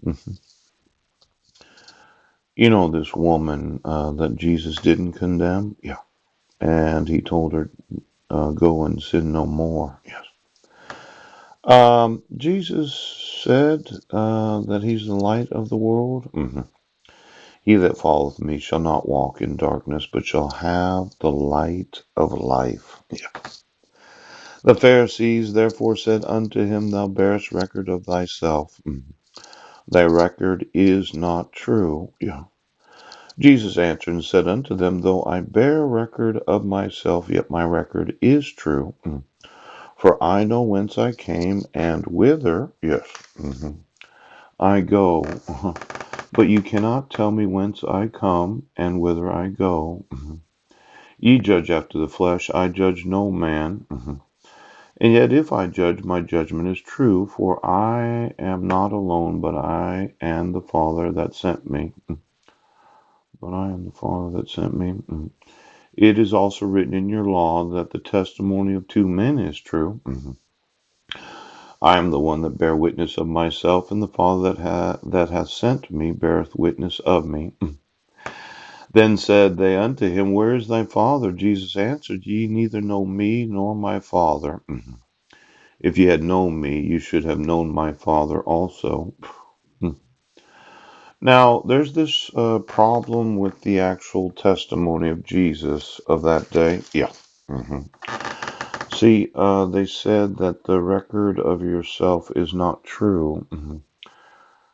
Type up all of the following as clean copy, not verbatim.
Mhm. You know this woman that Jesus didn't condemn? Yeah. And he told her, go and sin no more. Yes. Jesus said that he's the light of the world. He that followeth me shall not walk in darkness, but shall have the light of life. Yeah. The Pharisees therefore said unto him, Thou bearest record of thyself. Thy record is not true. Yeah. Jesus answered and said unto them, Though I bear record of myself, yet my record is true. For I know whence I came and whither, yes, I go. But you cannot tell me whence I come and whither I go. Ye judge after the flesh, I judge no man. And yet if I judge, my judgment is true, for I am not alone, but I and the Father that sent me. But I am the Father that sent me. It is also written in your law that the testimony of two men is true. I am the one that bear witness of myself, and the Father that hath sent me beareth witness of me. Then said they unto him, Where is thy Father? Jesus answered, Ye neither know me nor my Father. If ye had known me, you should have known my Father also. Now, there's this problem with the actual testimony of Jesus of that day. Yeah. See, they said that the record of yourself is not true.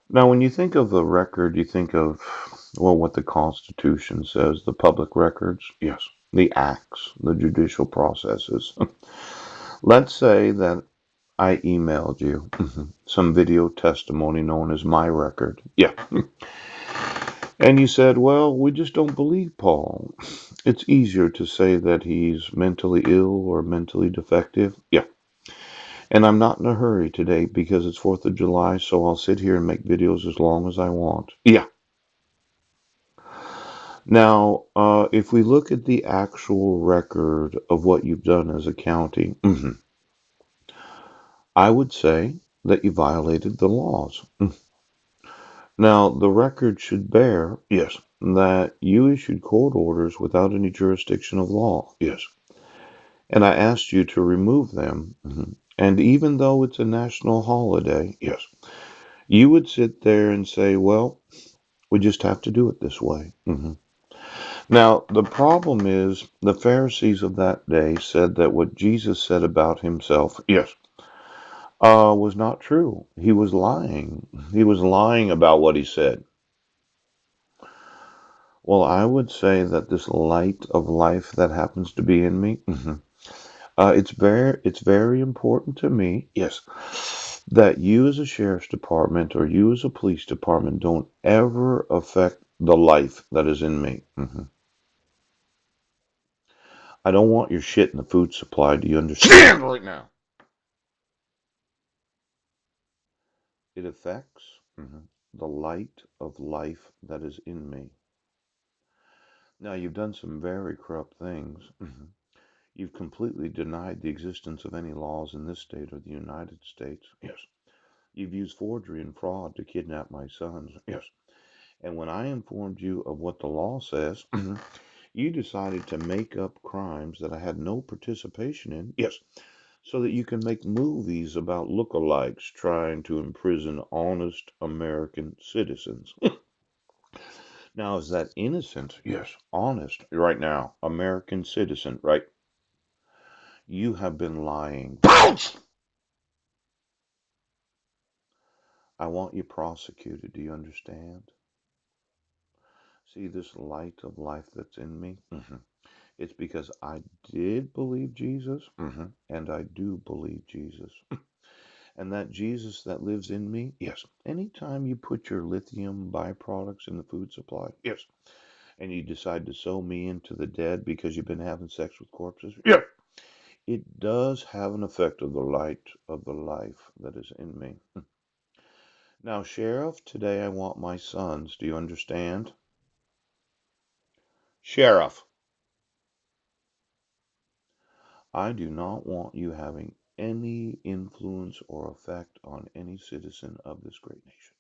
Now, when you think of a record, you think of, well, what the Constitution says, the public records. Yes. The acts, the judicial processes. Let's say that I emailed you some video testimony known as my record. Yeah. And you said, well, we just don't believe Paul. It's easier to say that he's mentally ill or mentally defective. Yeah. And I'm not in a hurry today because it's 4th of July, so I'll sit here and make videos as long as I want. Yeah. Now, if we look at the actual record of what you've done as a county, I would say that you violated the laws. Now, the record should bear, yes, that you issued court orders without any jurisdiction of law. Yes. And I asked you to remove them. And even though it's a national holiday, yes, you would sit there and say, well, we just have to do it this way. Now, the problem is the Pharisees of that day said that what Jesus said about himself, yes, was not true. He was lying. He was lying about what he said. Well, I would say that this light of life that happens to be in me, it's very important to me, yes, that you as a sheriff's department or you as a police department don't ever affect the life that is in me. I don't want your shit in the food supply. Do you understand right now? It affects the light of life that is in me. Now, you've done some very corrupt things. You've completely denied the existence of any laws in this state or the United States. Yes. You've used forgery and fraud to kidnap my sons. Yes. And when I informed you of what the law says, you decided to make up crimes that I had no participation in. Yes. So that you can make movies about lookalikes trying to imprison honest American citizens. Now, is that innocent? Yes. Honest. Right now, American citizen, right? You have been lying. I want you prosecuted. Do you understand? See this light of life that's in me? It's because I did believe Jesus, and I do believe Jesus. And that Jesus that lives in me, yes. Anytime you put your lithium byproducts in the food supply, yes. And you decide to sow me into the dead because you've been having sex with corpses, yes. It does have an effect of the light of the life that is in me. Now, Sheriff, today I want my sons. Do you understand? Sheriff, I do not want you having any influence or effect on any citizen of this great nation.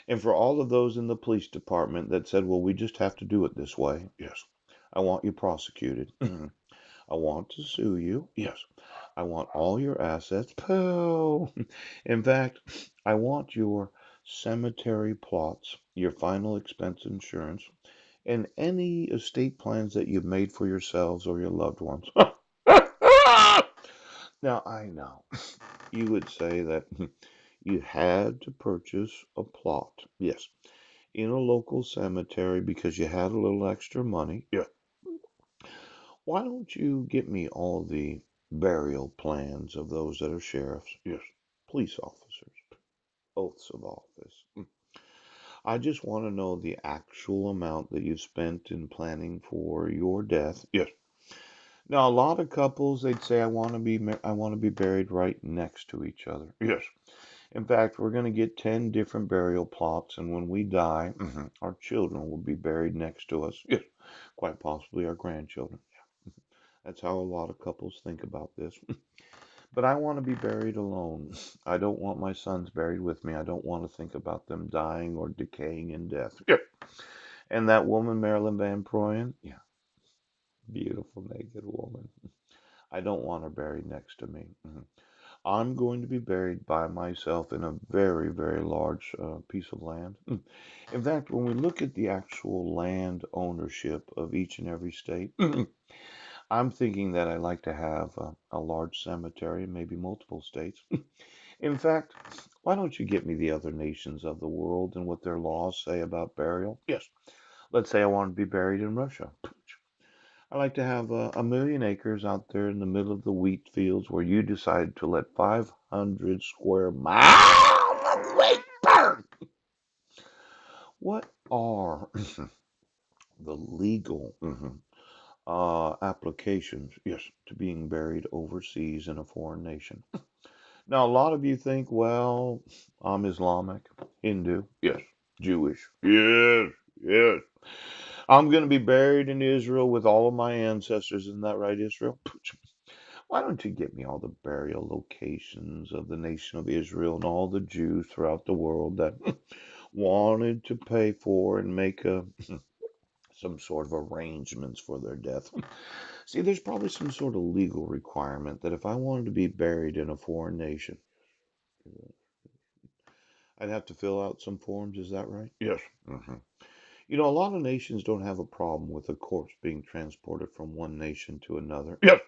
And for all of those in the police department that said, well, we just have to do it this way, yes, I want you prosecuted. I want to sue you. Yes. I want all your assets. Pooh. In fact, I want your cemetery plots, your final expense insurance, and any estate plans that you've made for yourselves or your loved ones. Now, I know you would say that you had to purchase a plot, yes, in a local cemetery because you had a little extra money. Yeah. Why don't you get me all the burial plans of those that are sheriffs? Yes. Police officers, oaths of office. I just want to know the actual amount that you spent in planning for your death. Yes. Now, a lot of couples, they'd say, I want to be buried right next to each other. Yes. In fact, we're going to get 10 different burial plots, and when we die, our children will be buried next to us. Yes. Quite possibly our grandchildren. That's how a lot of couples think about this. But I want to be buried alone. I don't want my sons buried with me. I don't want to think about them dying or decaying in death. Yeah. And that woman, Marilyn Van Proyen, yeah, beautiful naked woman. I don't want her buried next to me. I'm going to be buried by myself in a very, very large piece of land. In fact, when we look at the actual land ownership of each and every state, I'm thinking that I'd like to have a large cemetery, maybe multiple states. In fact, why don't you get me the other nations of the world and what their laws say about burial? Yes. Let's say I want to be buried in Russia. I like to have a million acres out there in the middle of the wheat fields where you decide to let 500 square miles of wheat burn. What are the legal applications, yes, to being buried overseas in a foreign nation? Now, a lot of you think, well, I'm Islamic, Hindu, yes, Jewish, yes, yes. I'm going to be buried in Israel with all of my ancestors. Isn't that right, Israel? Why don't you get me all the burial locations of the nation of Israel and all the Jews throughout the world that wanted to pay for and make some sort of arrangements for their death? See, there's probably some sort of legal requirement that if I wanted to be buried in a foreign nation, I'd have to fill out some forms. Is that right? Yes. You know, a lot of nations don't have a problem with a corpse being transported from one nation to another. Yes.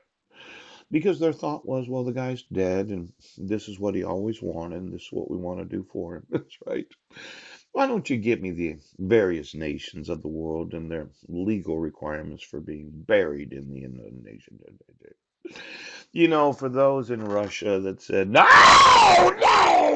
Because their thought was, well, the guy's dead and this is what he always wanted and this is what we want to do for him. That's right. Why don't you give me the various nations of the world and their legal requirements for being buried in the nation? You know, for those in Russia that said, no, no,